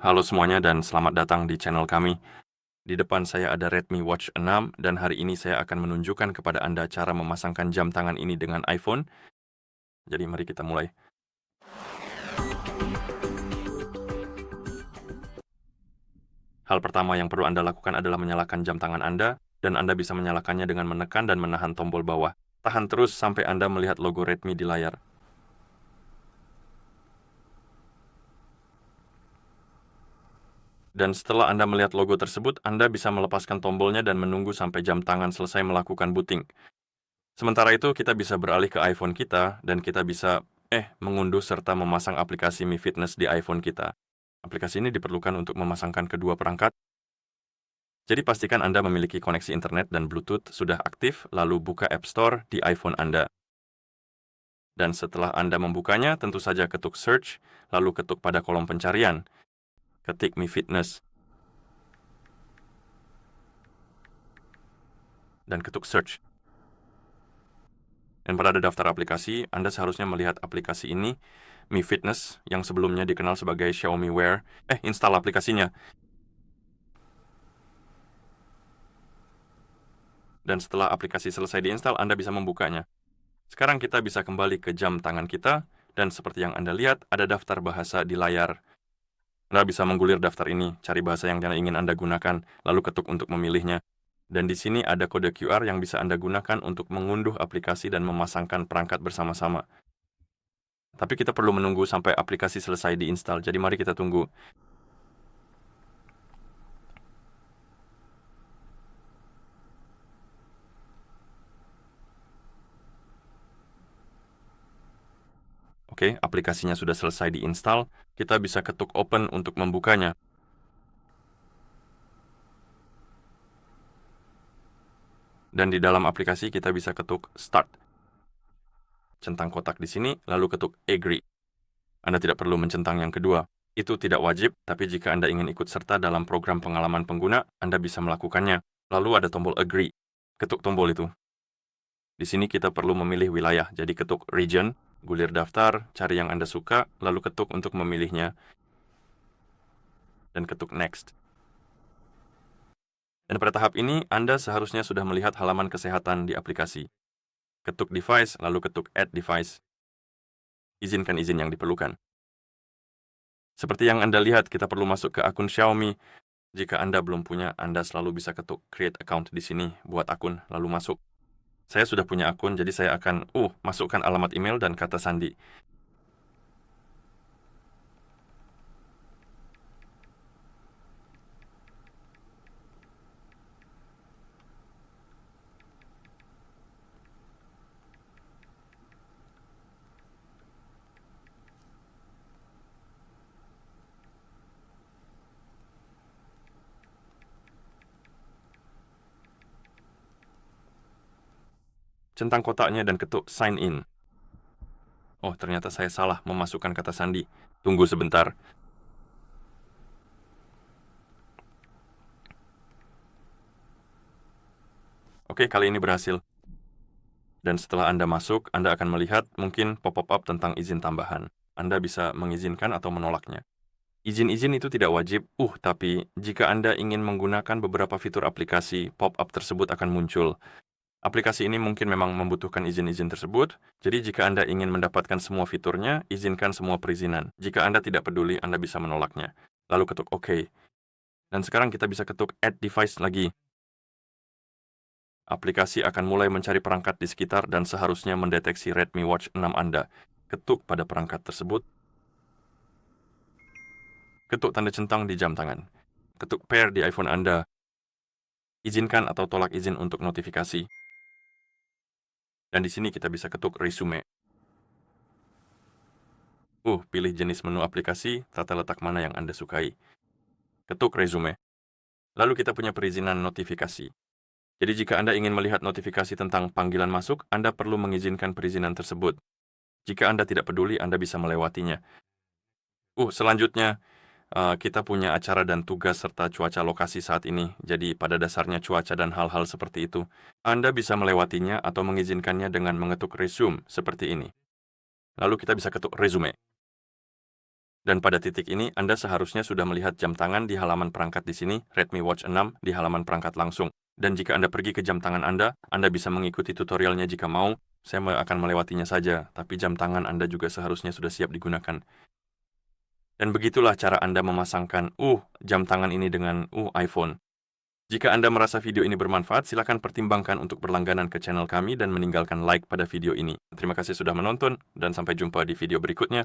Halo semuanya dan selamat datang di channel kami. Di depan saya ada Redmi Watch 6 dan hari ini saya akan menunjukkan kepada Anda cara memasangkan jam tangan ini dengan iPhone. Jadi mari kita mulai. Hal pertama yang perlu Anda lakukan adalah menyalakan jam tangan Anda, dan Anda bisa menyalakannya dengan menekan dan menahan tombol bawah. Tahan terus sampai Anda melihat logo Redmi di layar. Dan setelah Anda melihat logo tersebut, Anda bisa melepaskan tombolnya dan menunggu sampai jam tangan selesai melakukan booting. Sementara itu, kita bisa beralih ke iPhone kita, dan kita bisa mengunduh serta memasang aplikasi Mi Fitness di iPhone kita. Aplikasi ini diperlukan untuk memasangkan kedua perangkat. Jadi pastikan Anda memiliki koneksi internet dan Bluetooth sudah aktif, lalu buka App Store di iPhone Anda. Dan setelah Anda membukanya, tentu saja ketuk Search, lalu ketuk pada kolom pencarian. Ketik Mi Fitness. Dan ketuk Search. Dan pada daftar aplikasi, Anda seharusnya melihat aplikasi ini, Mi Fitness, yang sebelumnya dikenal sebagai Xiaomi Wear. Install aplikasinya. Dan setelah aplikasi selesai diinstal, Anda bisa membukanya. Sekarang kita bisa kembali ke jam tangan kita, dan seperti yang Anda lihat, ada daftar bahasa di layar. Anda bisa menggulir daftar ini, cari bahasa yang ingin Anda gunakan, lalu ketuk untuk memilihnya. Dan di sini ada kode QR yang bisa Anda gunakan untuk mengunduh aplikasi dan memasangkan perangkat bersama-sama. Tapi kita perlu menunggu sampai aplikasi selesai diinstal, jadi mari kita tunggu. Oke, aplikasinya sudah selesai diinstal, kita bisa ketuk Open untuk membukanya. Dan di dalam aplikasi kita bisa ketuk Start. Centang kotak di sini, lalu ketuk Agree. Anda tidak perlu mencentang yang kedua. Itu tidak wajib, tapi jika Anda ingin ikut serta dalam program pengalaman pengguna, Anda bisa melakukannya. Lalu ada tombol Agree. Ketuk tombol itu. Di sini kita perlu memilih wilayah, jadi ketuk Region, gulir daftar, cari yang Anda suka, lalu ketuk untuk memilihnya, dan ketuk Next. Dan pada tahap ini, Anda seharusnya sudah melihat halaman kesehatan di aplikasi. Ketuk Device, lalu ketuk Add Device. Izinkan izin yang diperlukan. Seperti yang Anda lihat, kita perlu masuk ke akun Xiaomi. Jika Anda belum punya, Anda selalu bisa ketuk Create Account di sini, buat akun, lalu masuk. Saya sudah punya akun, jadi saya akan masukkan alamat email dan kata sandi. Centang kotaknya dan ketuk Sign In. Oh, ternyata saya salah memasukkan kata sandi. Tunggu sebentar. Oke, kali ini berhasil. Dan setelah Anda masuk, Anda akan melihat mungkin pop-up tentang izin tambahan. Anda bisa mengizinkan atau menolaknya. Izin-izin itu tidak wajib, tapi jika Anda ingin menggunakan beberapa fitur aplikasi, pop-up tersebut akan muncul. Aplikasi ini mungkin memang membutuhkan izin-izin tersebut, jadi jika Anda ingin mendapatkan semua fiturnya, izinkan semua perizinan. Jika Anda tidak peduli, Anda bisa menolaknya. Lalu ketuk OK. Dan sekarang kita bisa ketuk Add Device lagi. Aplikasi akan mulai mencari perangkat di sekitar dan seharusnya mendeteksi Redmi Watch 6 Anda. Ketuk pada perangkat tersebut. Ketuk tanda centang di jam tangan. Ketuk Pair di iPhone Anda. Izinkan atau tolak izin untuk notifikasi. Dan di sini kita bisa ketuk Resume. Pilih jenis menu aplikasi, tata letak mana yang Anda sukai. Ketuk Resume. Lalu kita punya perizinan notifikasi. Jadi jika Anda ingin melihat notifikasi tentang panggilan masuk, Anda perlu mengizinkan perizinan tersebut. Jika Anda tidak peduli, Anda bisa melewatinya. Selanjutnya, kita punya acara dan tugas serta cuaca lokasi saat ini. Jadi pada dasarnya cuaca dan hal-hal seperti itu. Anda bisa melewatinya atau mengizinkannya dengan mengetuk Resume seperti ini. Lalu kita bisa ketuk Resume. Dan pada titik ini, Anda seharusnya sudah melihat jam tangan di halaman perangkat di sini, Redmi Watch 6 di halaman perangkat langsung. Dan jika Anda pergi ke jam tangan Anda bisa mengikuti tutorialnya jika mau. Saya akan melewatinya saja, tapi jam tangan Anda juga seharusnya sudah siap digunakan. Dan begitulah cara Anda memasangkan, jam tangan ini dengan, iPhone. Jika Anda merasa video ini bermanfaat, silakan pertimbangkan untuk berlangganan ke channel kami dan meninggalkan like pada video ini. Terima kasih sudah menonton, dan sampai jumpa di video berikutnya.